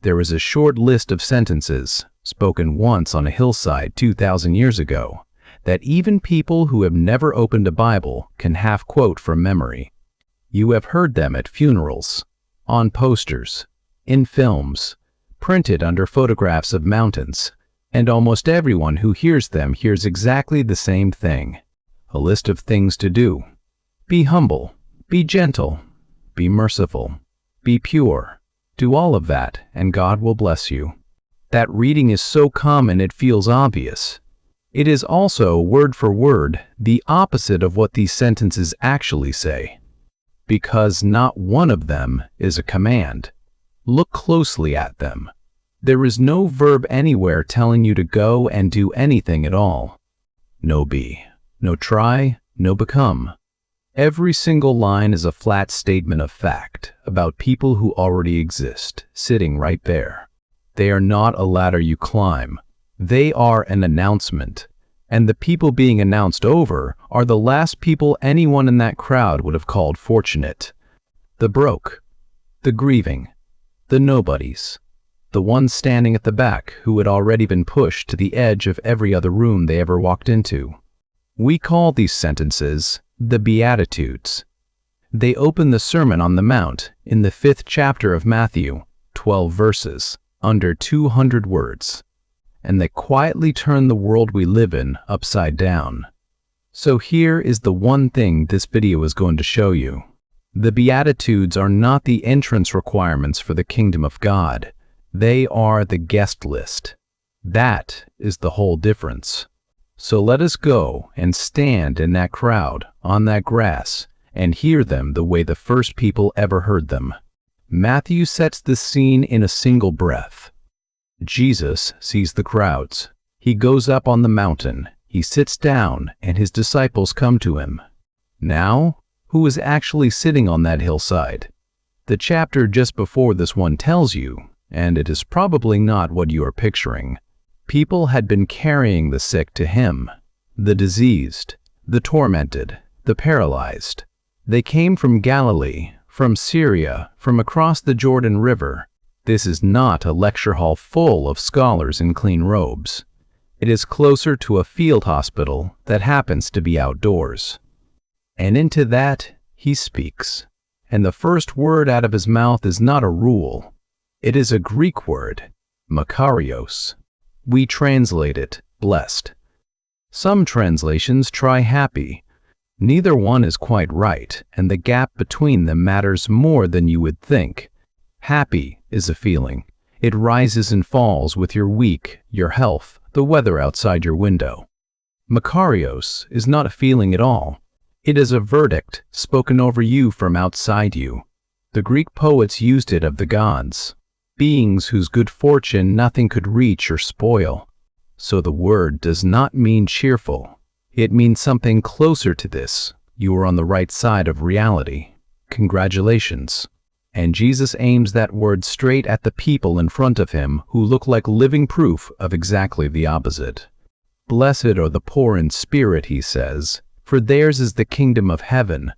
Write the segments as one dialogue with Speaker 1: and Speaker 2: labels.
Speaker 1: There is a short list of sentences, spoken once on a hillside 2,000 years ago, that even people who have never opened a Bible can half quote from memory. You have heard them at funerals, on posters, in films, printed under photographs of mountains, and almost everyone who hears them hears exactly the same thing. A list of things to do. Be humble, be gentle, be merciful, be pure. Do all of that, and God will bless you. That reading is so common it feels obvious. It is also, word for word, the opposite of what these sentences actually say. Because not one of them is a command. Look closely at them. There is no verb anywhere telling you to go and do anything at all. No be, no try, no become. Every single line is a flat statement of fact about people who already exist, sitting right there. They are not a ladder you climb. They are an announcement, and the people being announced over are the last people anyone in that crowd would have called fortunate. The broke, the grieving, the nobodies, the ones standing at the back who had already been pushed to the edge of every other room they ever walked into. We call these sentences the Beatitudes. They open the Sermon on the Mount in the 5th chapter of Matthew, 12 verses, under 200 words, and they quietly turn the world we live in upside down. So here is the one thing this video is going to show you. The Beatitudes are not the entrance requirements for the kingdom of God. They are the guest list. That is the whole difference. So let us go and stand in that crowd, on that grass, and hear them the way the first people ever heard them. Matthew sets the scene in a single breath. Jesus sees the crowds. He goes up on the mountain. He sits down, and his disciples come to him. Now, who is actually sitting on that hillside? The chapter just before this one tells you, and it is probably not what you are picturing. People had been carrying the sick to him, the diseased, the tormented, the paralyzed. They came from Galilee, from Syria, from across the Jordan River. This is not a lecture hall full of scholars in clean robes. It is closer to a field hospital that happens to be outdoors. And into that he speaks. And the first word out of his mouth is not a rule. It is a Greek word, makarios. We translate it, blessed. Some translations try happy. Neither one is quite right, and the gap between them matters more than you would think. Happy is a feeling. It rises and falls with your week, your health, the weather outside your window. Makarios is not a feeling at all. It is a verdict spoken over you from outside you. The Greek poets used it of the gods, beings whose good fortune nothing could reach or spoil. So the word does not mean cheerful. It means something closer to this. You are on the right side of reality. Congratulations. And Jesus aims that word straight at the people in front of him who look like living proof of exactly the opposite. Blessed are the poor in spirit, he says, for theirs is the kingdom of heaven.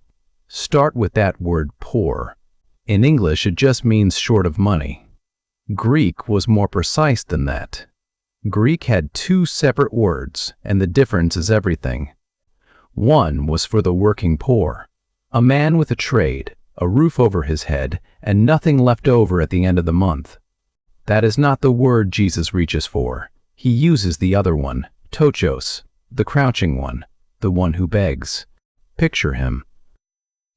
Speaker 1: Start with that word poor. In English, it just means short of money. Greek was more precise than that. Greek had two separate words, and the difference is everything. One was for the working poor, a man with a trade, a roof over his head, and nothing left over at the end of the month. That is not the word Jesus reaches for. He uses the other one, tochos, the crouching one, the one who begs. Picture him.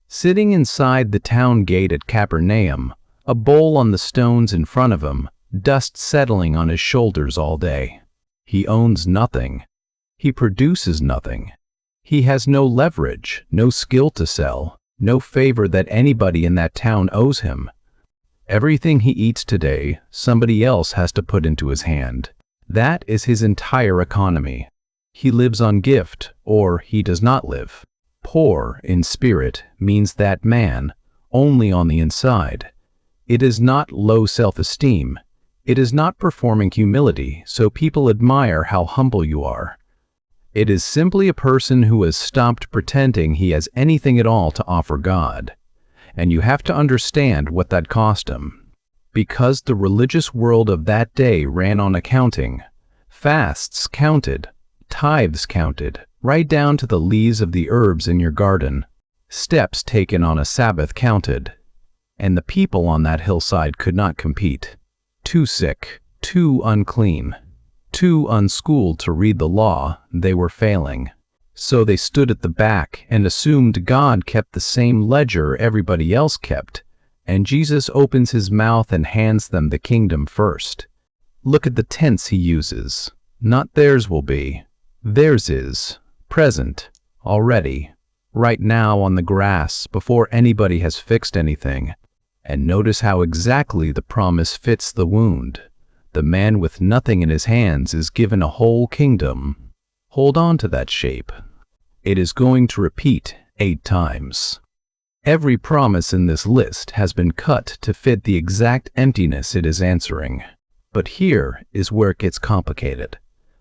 Speaker 1: Sitting inside the town gate at Capernaum, a bowl on the stones in front of him, dust settling on his shoulders all day. He owns nothing. He produces nothing. He has no leverage, no skill to sell, no favor that anybody in that town owes him. Everything he eats today, somebody else has to put into his hand. That is his entire economy. He lives on gift, or he does not live. Poor in spirit means that man, only on the inside. It is not low self-esteem. It is not performing humility so people admire how humble you are. It is simply a person who has stopped pretending he has anything at all to offer God. And you have to understand what that cost him. because the religious world of that day ran on accounting. Fasts counted, tithes counted, right down to the leaves of the herbs in your garden. Steps taken on a Sabbath counted. And the people on that hillside could not compete. Too sick, too unclean, too unschooled to read the law, they were failing. So they stood at the back and assumed God kept the same ledger everybody else kept, and Jesus opens his mouth and hands them the kingdom first. Look at the tense he uses. Not theirs will be. Theirs is. Present. Already. Right now on the grass, before anybody has fixed anything. And notice how exactly the promise fits the wound. The man with nothing in his hands is given a whole kingdom. Hold on to that shape. It is going to repeat 8 times. Every promise in this list has been cut to fit the exact emptiness it is answering. But here is where it gets complicated,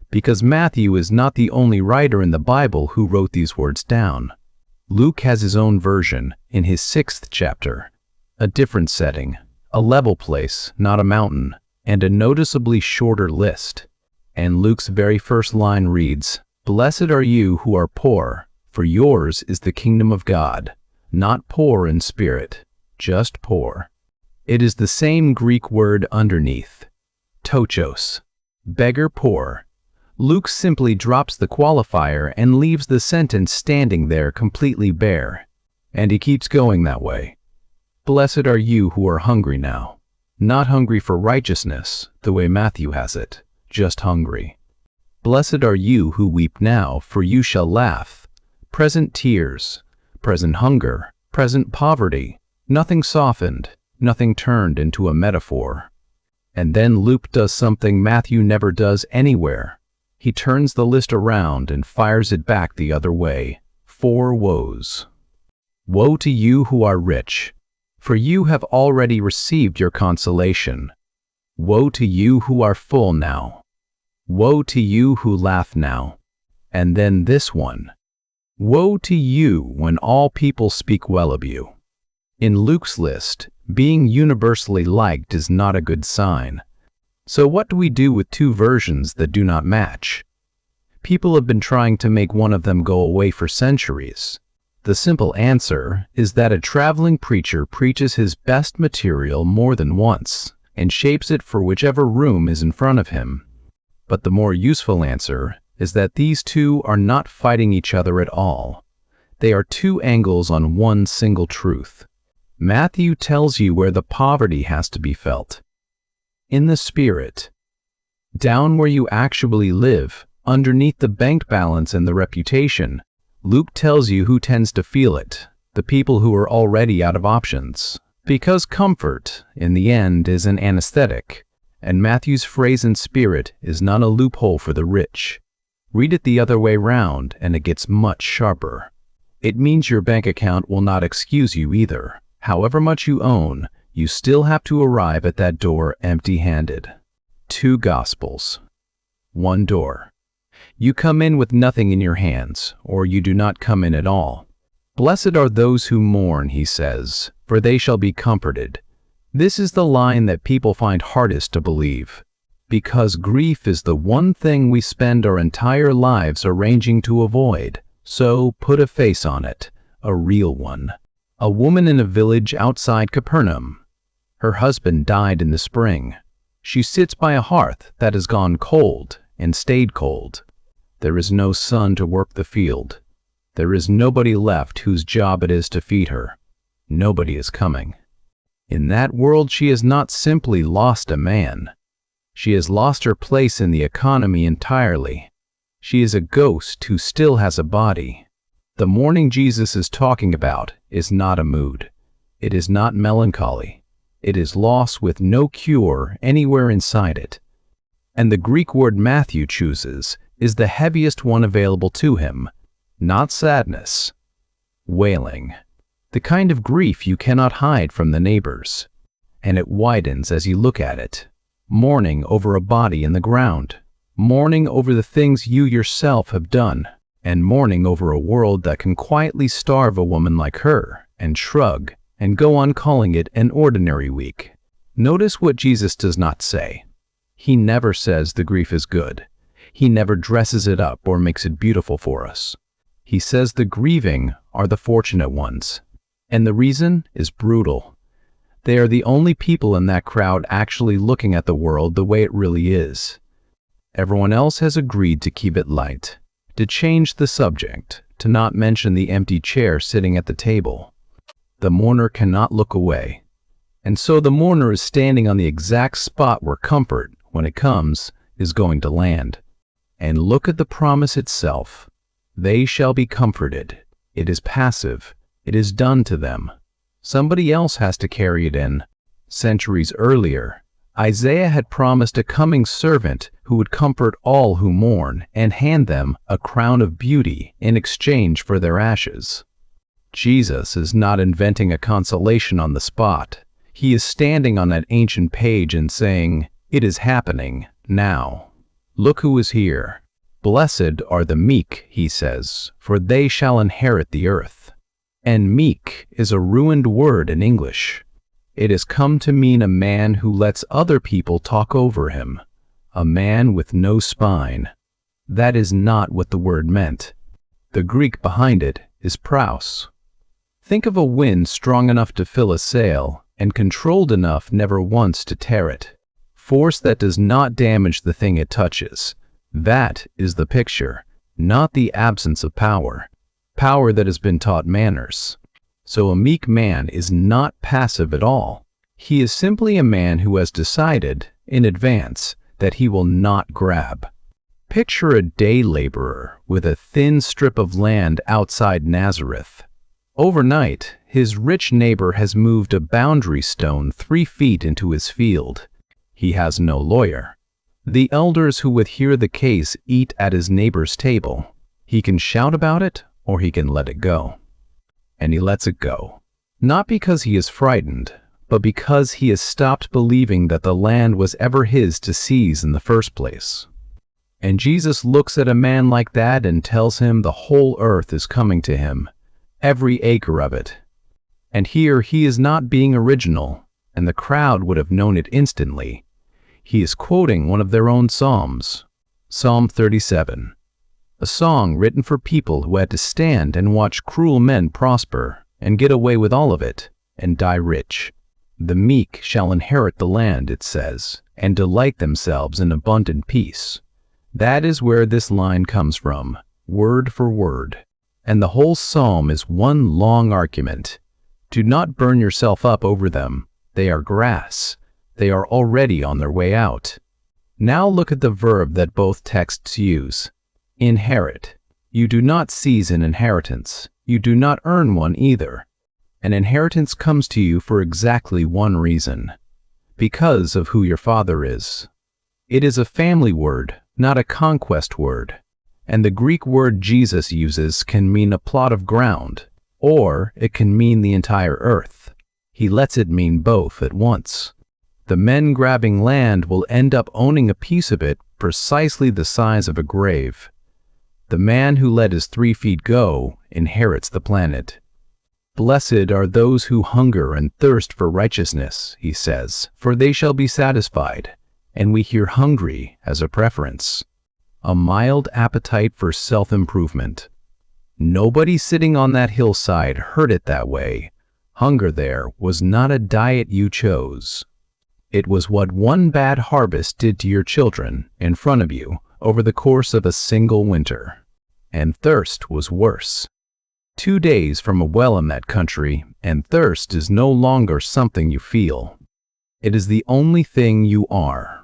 Speaker 1: because Matthew is not the only writer in the Bible who wrote these words down. Luke has his own version in his 6th chapter, a different setting, a level place, not a mountain, and a noticeably shorter list. And Luke's very first line reads, "Blessed are you who are poor, for yours is the kingdom of God." Not poor in spirit, just poor. It is the same Greek word underneath, tochos, beggar poor. Luke simply drops the qualifier and leaves the sentence standing there completely bare. And he keeps going that way. Blessed are you who are hungry now. Not hungry for righteousness, the way Matthew has it, just hungry. Blessed are you who weep now, for you shall laugh. Present tears, present hunger, present poverty, nothing softened, nothing turned into a metaphor. And then Luke does something Matthew never does anywhere. He turns the list around and fires it back the other way. 4 woes. Woe to you who are rich, for you have already received your consolation. Woe to you who are full now. Woe to you who laugh now. And then this one. Woe to you when all people speak well of you. In Luke's list, being universally liked is not a good sign. So what do we do with 2 versions that do not match? People have been trying to make one of them go away for centuries. The simple answer is that a traveling preacher preaches his best material more than once and shapes it for whichever room is in front of him. But the more useful answer is that these 2 are not fighting each other at all. They are 2 angles on one single truth. Matthew tells you where the poverty has to be felt. In the spirit. Down where you actually live, underneath the bank balance and the reputation. Luke tells you who tends to feel it, the people who are already out of options. Because comfort, in the end, is an anesthetic, and Matthew's phrase in spirit is not a loophole for the rich. Read it the other way round, and it gets much sharper. It means your bank account will not excuse you either. However much you own, you still have to arrive at that door empty-handed. 2 gospels. 1 door. You come in with nothing in your hands, or you do not come in at all. Blessed are those who mourn, he says, for they shall be comforted. This is the line that people find hardest to believe. Because grief is the one thing we spend our entire lives arranging to avoid. So put a face on it, a real one. A woman in a village outside Capernaum. Her husband died in the spring. She sits by a hearth that has gone cold and stayed cold. There is no sun to work the field. There is nobody left whose job it is to feed her. Nobody is coming. In that world she has not simply lost a man. She has lost her place in the economy entirely. She is a ghost who still has a body. The mourning Jesus is talking about is not a mood. It is not melancholy. It is loss with no cure anywhere inside it. And the Greek word Matthew chooses is the heaviest one available to him. Not sadness. Wailing. The kind of grief you cannot hide from the neighbors. And it widens as you look at it. Mourning over a body in the ground. Mourning over the things you yourself have done. And mourning over a world that can quietly starve a woman like her, and shrug, and go on calling it an ordinary week. Notice what Jesus does not say. He never says the grief is good. He never dresses it up or makes it beautiful for us. He says the grieving are the fortunate ones. And the reason is brutal. They are the only people in that crowd actually looking at the world the way it really is. Everyone else has agreed to keep it light, to change the subject, to not mention the empty chair sitting at the table. The mourner cannot look away. And so the mourner is standing on the exact spot where comfort, when it comes, is going to land. And look at the promise itself. They shall be comforted. It is passive. It is done to them. Somebody else has to carry it in. Centuries earlier, Isaiah had promised a coming servant who would comfort all who mourn and hand them a crown of beauty in exchange for their ashes. Jesus is not inventing a consolation on the spot. He is standing on that ancient page and saying, "It is happening now. Look who is here. Blessed are the meek," he says, "for they shall inherit the earth." And meek is a ruined word in English. It has come to mean a man who lets other people talk over him, a man with no spine. That is not what the word meant. The Greek behind it is praus. Think of a wind strong enough to fill a sail and controlled enough never once to tear it. Force that does not damage the thing it touches. That is the picture, not the absence of power. Power that has been taught manners. So a meek man is not passive at all. He is simply a man who has decided, in advance, that he will not grab. Picture a day laborer with a thin strip of land outside Nazareth. Overnight, his rich neighbor has moved a boundary stone 3 feet into his field. He has no lawyer. The elders who would hear the case eat at his neighbor's table. He can shout about it, or he can let it go. And he lets it go. Not because he is frightened, but because he has stopped believing that the land was ever his to seize in the first place. And Jesus looks at a man like that and tells him the whole earth is coming to him, every acre of it. And here he is not being original, and the crowd would have known it instantly. He is quoting one of their own psalms, Psalm 37, a song written for people who had to stand and watch cruel men prosper and get away with all of it and die rich. The meek shall inherit the land, it says, and delight themselves in abundant peace. That is where this line comes from, word for word. And the whole psalm is one long argument. Do not burn yourself up over them. They are grass. They are already on their way out. Now look at the verb that both texts use. Inherit. You do not seize an inheritance. You do not earn one either. An inheritance comes to you for exactly one reason. Because of who your father is. It is a family word, not a conquest word. And the Greek word Jesus uses can mean a plot of ground, or it can mean the entire earth. He lets it mean both at once. The men grabbing land will end up owning a piece of it precisely the size of a grave. The man who let his 3 feet go inherits the planet. Blessed are those who hunger and thirst for righteousness, he says, for they shall be satisfied. And we hear hungry as a preference. A mild appetite for self-improvement. Nobody sitting on that hillside heard it that way. Hunger there was not a diet you chose. It was what one bad harvest did to your children in front of you over the course of a single winter. And thirst was worse. 2 days from a well in that country, and thirst is no longer something you feel. It is the only thing you are.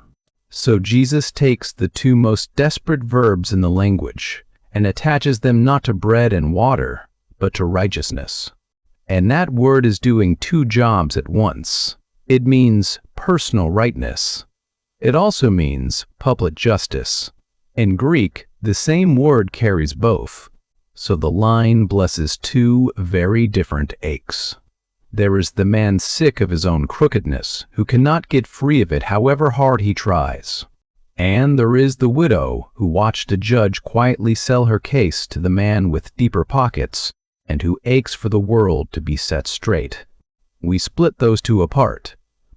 Speaker 1: So Jesus takes the 2 most desperate verbs in the language and attaches them not to bread and water, but to righteousness. And that word is doing 2 jobs at once. It means personal rightness. It also means public justice. In Greek, the same word carries both. So the line blesses 2 very different aches. There is the man sick of his own crookedness, who cannot get free of it however hard he tries. And there is the widow who watched a judge quietly sell her case to the man with deeper pockets, and who aches for the world to be set straight. We split those 2 apart,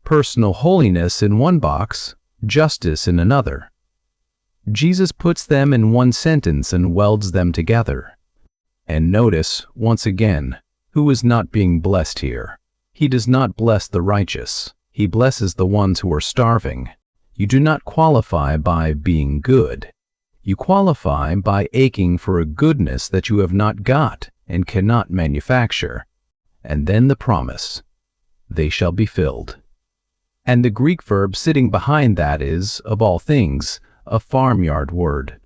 Speaker 1: personal holiness in one box, justice in another. Jesus puts them in one sentence and welds them together. And notice, once again, who is not being blessed here. He does not bless the righteous. He blesses the ones who are starving. You do not qualify by being good. You qualify by aching for a goodness that you have not got and cannot manufacture. And then the promise, they shall be filled. And the Greek verb sitting behind that is, of all things, a farmyard word.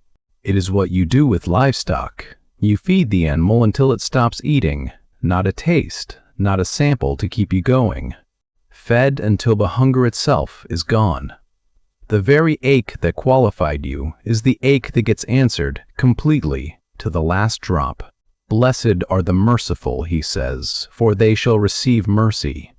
Speaker 1: It is what you do with livestock. You feed the animal until it stops eating, not a taste, not a sample to keep you going. Fed until the hunger itself is gone. The very ache that qualified you is the ache that gets answered completely to the last drop. Blessed are the merciful, he says, for they shall receive mercy.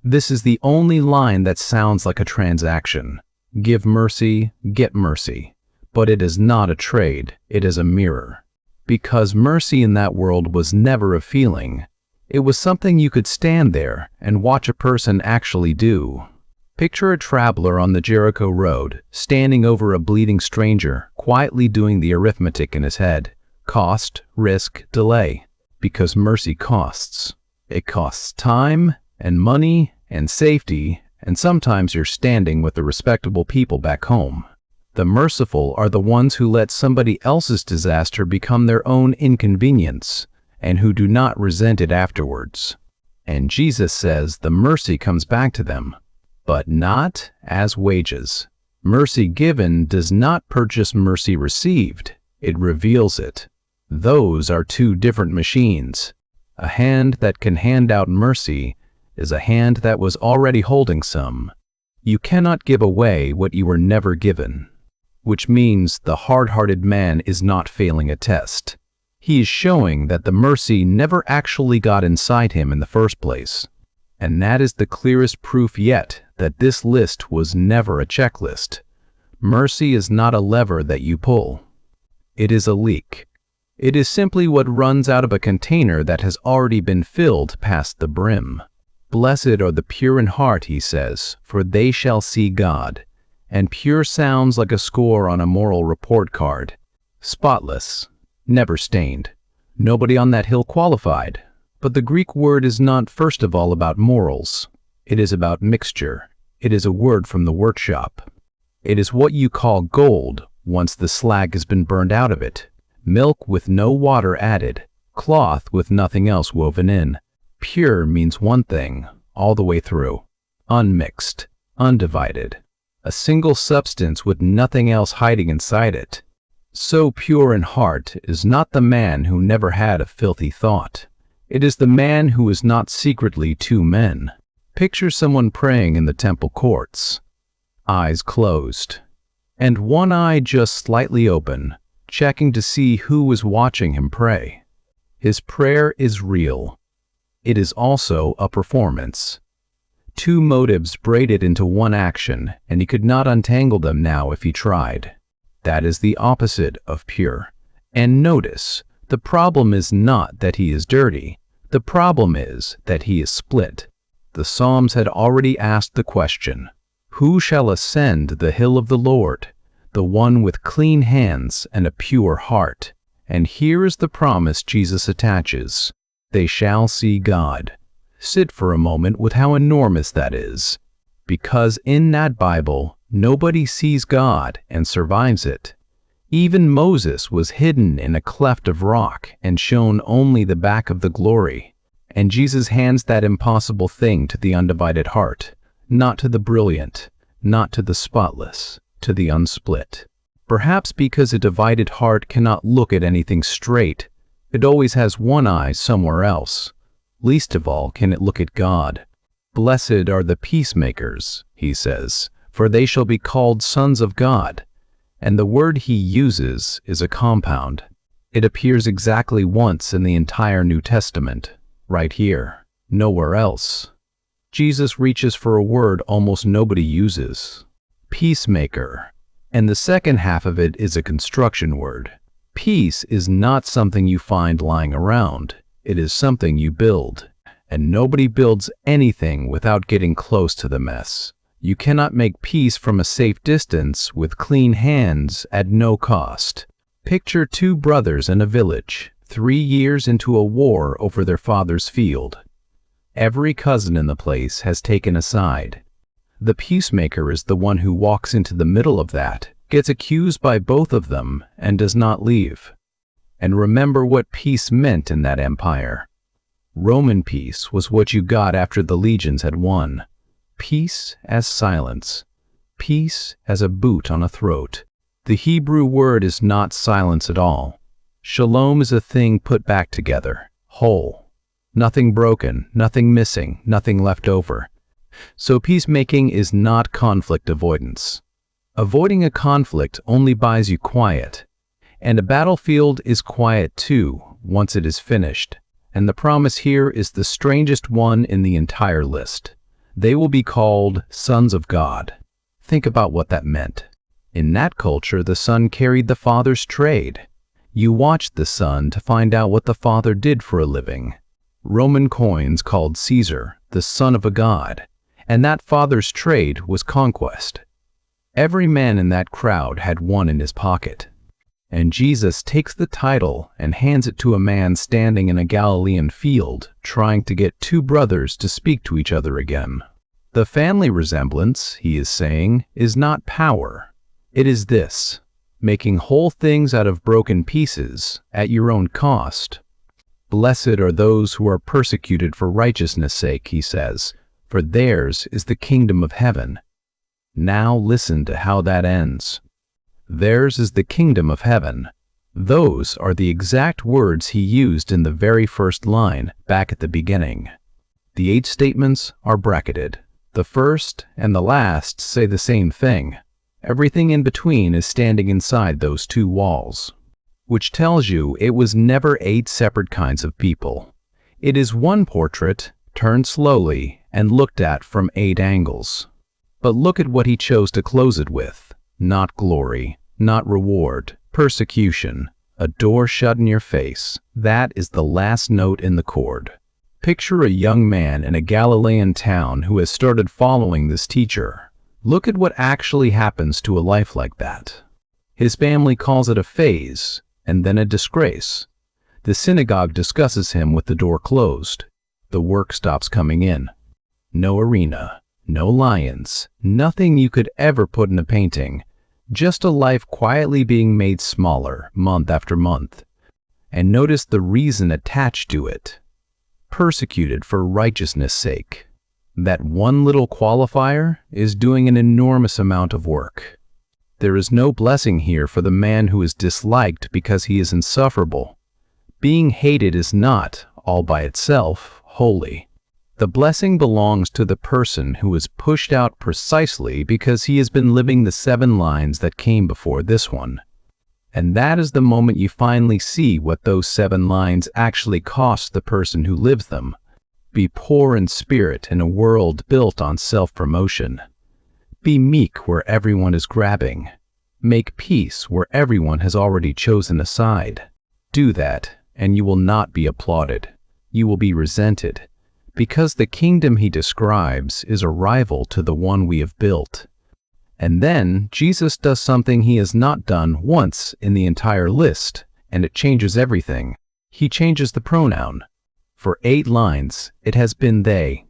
Speaker 1: This is the only line that sounds like a transaction. Give mercy, get mercy. But it is not a trade, it is a mirror. Because mercy in that world was never a feeling. It was something you could stand there and watch a person actually do. Picture a traveler on the Jericho road, standing over a bleeding stranger, quietly doing the arithmetic in his head. Cost, risk, delay. Because mercy costs. It costs time and money and safety, and sometimes you're standing with the respectable people back home. The merciful are the ones who let somebody else's disaster become their own inconvenience, and who do not resent it afterwards. And Jesus says the mercy comes back to them, but not as wages. Mercy given does not purchase mercy received, it reveals it. Those are two different machines. A hand that can hand out mercy is a hand that was already holding some. You cannot give away what you were never given. Which means the hard-hearted man is not failing a test. He is showing that the mercy never actually got inside him in the first place. And that is the clearest proof yet that this list was never a checklist. Mercy is not a lever that you pull. It is a leak. It is simply what runs out of a container that has already been filled past the brim. Blessed are the pure in heart, he says, for they shall see God. And pure sounds like a score on a moral report card. Spotless, never stained. Nobody on that hill qualified. But the Greek word is not first of all about morals. It is about mixture. It is a word from the workshop. It is what you call gold once the slag has been burned out of it. Milk with no water added. Cloth with nothing else woven in. Pure means one thing, all the way through. Unmixed, undivided. A single substance with nothing else hiding inside it. So pure in heart is not the man who never had a filthy thought. It is the man who is not secretly two men. Picture someone praying in the temple courts. Eyes closed. And one eye just slightly open, checking to see who is watching him pray. His prayer is real. It is also a performance. Two motives braided into one action, and he could not untangle them now if he tried. That is the opposite of pure. And notice, the problem is not that he is dirty. The problem is that he is split. The Psalms had already asked the question, who shall ascend the hill of the Lord? The one with clean hands and a pure heart. And here is the promise Jesus attaches. They shall see God. Sit for a moment with how enormous that is. Because in that Bible, nobody sees God and survives it. Even Moses was hidden in a cleft of rock and shown only the back of the glory. And Jesus hands that impossible thing to the undivided heart, not to the brilliant, not to the spotless, to the unsplit. Perhaps because a divided heart cannot look at anything straight, it always has one eye somewhere else. Least of all can it look at God. Blessed are the peacemakers, he says, for they shall be called sons of God. And the word he uses is a compound. It appears exactly once in the entire New Testament, right here, nowhere else. Jesus reaches for a word almost nobody uses. Peacemaker. And the second half of it is a construction word. Peace is not something you find lying around. It is something you build. And nobody builds anything without getting close to the mess. You cannot make peace from a safe distance with clean hands at no cost. Picture two brothers in a village, 3 years into a war over their father's field. Every cousin in the place has taken a side. The peacemaker is the one who walks into the middle of that, gets accused by both of them, and does not leave. And remember what peace meant in that empire. Roman peace was what you got after the legions had won. Peace as silence. Peace as a boot on a throat. The Hebrew word is not silence at all. Shalom is a thing put back together, whole. Nothing broken, nothing missing, nothing left over. So peacemaking is not conflict avoidance. Avoiding a conflict only buys you quiet. And a battlefield is quiet too, once it is finished. And the promise here is the strangest one in the entire list. They will be called sons of God. Think about what that meant. In that culture, the son carried the father's trade. You watched the son to find out what the father did for a living. Roman coins called Caesar the son of a god, and that father's trade was conquest. Every man in that crowd had one in his pocket. And Jesus takes the title and hands it to a man standing in a Galilean field, trying to get two brothers to speak to each other again. The family resemblance, he is saying, is not power. It is this: making whole things out of broken pieces at your own cost. Blessed are those who are persecuted for righteousness' sake, he says, for theirs is the kingdom of heaven. Now listen to how that ends. Theirs is the kingdom of heaven. Those are the exact words he used in the very first line, back at the beginning. The 8 statements are bracketed. The first and the last say the same thing. Everything in between is standing inside those 2 walls, which tells you it was never 8 separate kinds of people. It is one portrait, turned slowly and looked at from 8 angles. But look at what he chose to close it with. Not glory, not reward, persecution, a door shut in your face. That is the last note in the chord. Picture a young man in a Galilean town who has started following this teacher. Look at what actually happens to a life like that. His family calls it a phase, and then a disgrace. The synagogue discusses him with the door closed. The work stops coming in. No arena, no lions, nothing you could ever put in a painting. Just a life quietly being made smaller month after month. And notice the reason attached to it. Persecuted for righteousness' sake. That one little qualifier is doing an enormous amount of work. There is no blessing here for the man who is disliked because he is insufferable. Being hated is not, all by itself, holy. The blessing belongs to the person who is pushed out precisely because he has been living the 7 lines that came before this one. And that is the moment you finally see what those 7 lines actually cost the person who lives them. Be poor in spirit in a world built on self-promotion. Be meek where everyone is grabbing. Make peace where everyone has already chosen a side. Do that, and you will not be applauded. You will be resented. Because the kingdom he describes is a rival to the one we have built. And then Jesus does something he has not done once in the entire list, and it changes everything. He changes the pronoun. For 8 lines, it has been they.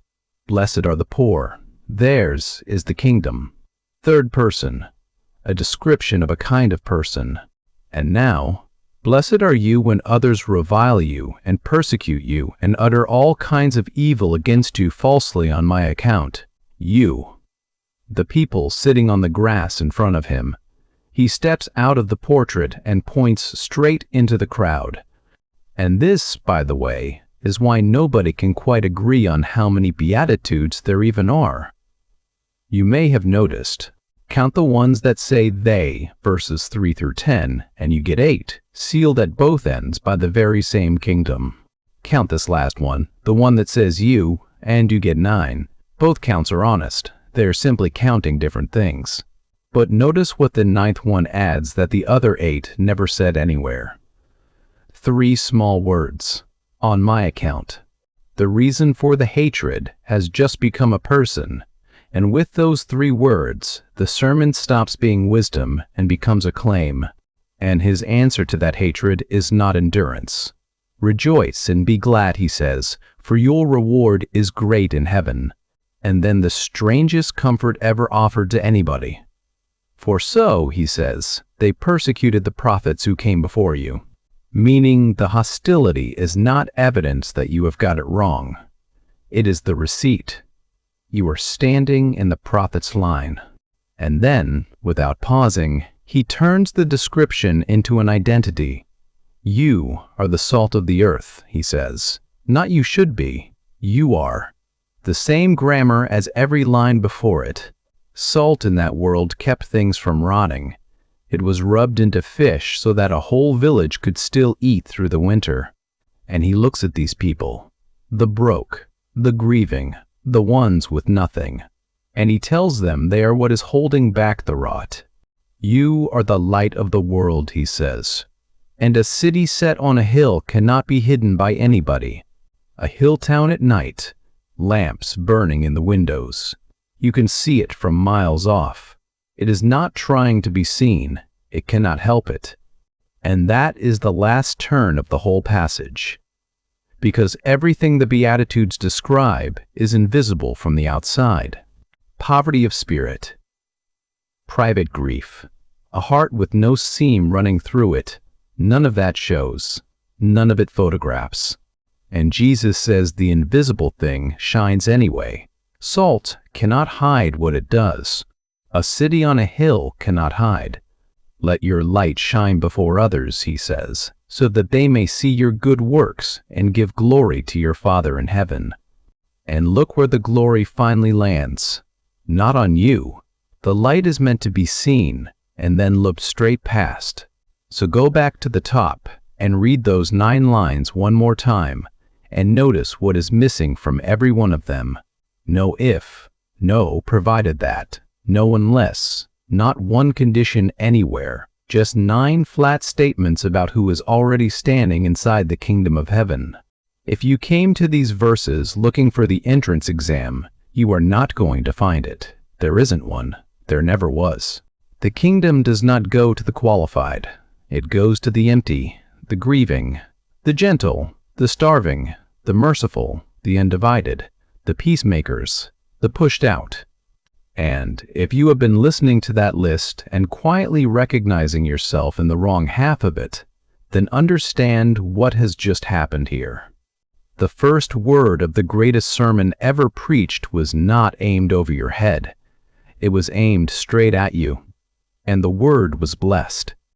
Speaker 1: Blessed are the poor. Theirs is the kingdom. 3rd person, a description of a kind of person. And now, blessed are you when others revile you and persecute you and utter all kinds of evil against you falsely on my account. You. The people sitting on the grass in front of him. He steps out of the portrait and points straight into the crowd. And this, by the way, is why nobody can quite agree on how many Beatitudes there even are. You may have noticed. Count the ones that say they, verses 3 through 10, and you get 8, sealed at both ends by the very same kingdom. Count this last one, the one that says you, and you get 9. Both counts are honest. They are simply counting different things. But notice what the 9th one adds that the other 8 never said anywhere. 3 small words. On my account. The reason for the hatred has just become a person, and with those 3 words, the sermon stops being wisdom and becomes a claim. And his answer to that hatred is not endurance. Rejoice and be glad, he says, for your reward is great in heaven. And then the strangest comfort ever offered to anybody. For so, he says, they persecuted the prophets who came before you. Meaning the hostility is not evidence that you have got it wrong. It is the receipt. You are standing in the prophet's line. And then, without pausing, he turns the description into an identity. You are the salt of the earth, he says. Not you should be, you are. The same grammar as every line before it. Salt in that world kept things from rotting. It was rubbed into fish so that a whole village could still eat through the winter. And he looks at these people, the broke, the grieving, the ones with nothing. And he tells them they are what is holding back the rot. You are the light of the world, he says. And a city set on a hill cannot be hidden by anybody. A hill town at night, lamps burning in the windows. You can see it from miles off. It is not trying to be seen. It cannot help it. And that is the last turn of the whole passage. Because everything the Beatitudes describe is invisible from the outside. Poverty of spirit. Private grief. A heart with no seam running through it. None of that shows. None of it photographs. And Jesus says the invisible thing shines anyway. Salt cannot hide what it does. A city on a hill cannot hide. Let your light shine before others, he says, so that they may see your good works and give glory to your Father in heaven. And look where the glory finally lands. Not on you. The light is meant to be seen and then looked straight past. So go back to the top and read those 9 lines one more time and notice what is missing from every one of them. No if, no provided that, no unless, not one condition anywhere, just 9 flat statements about who is already standing inside the kingdom of heaven. If you came to these verses looking for the entrance exam, you are not going to find it. There isn't one. There never was. The kingdom does not go to the qualified. It goes to the empty, the grieving, the gentle, the starving, the merciful, the undivided, the peacemakers, the pushed out. And if you have been listening to that list and quietly recognizing yourself in the wrong half of it, then understand what has just happened here. The first word of the greatest sermon ever preached was not aimed over your head. It was aimed straight at you. And the word was blessed.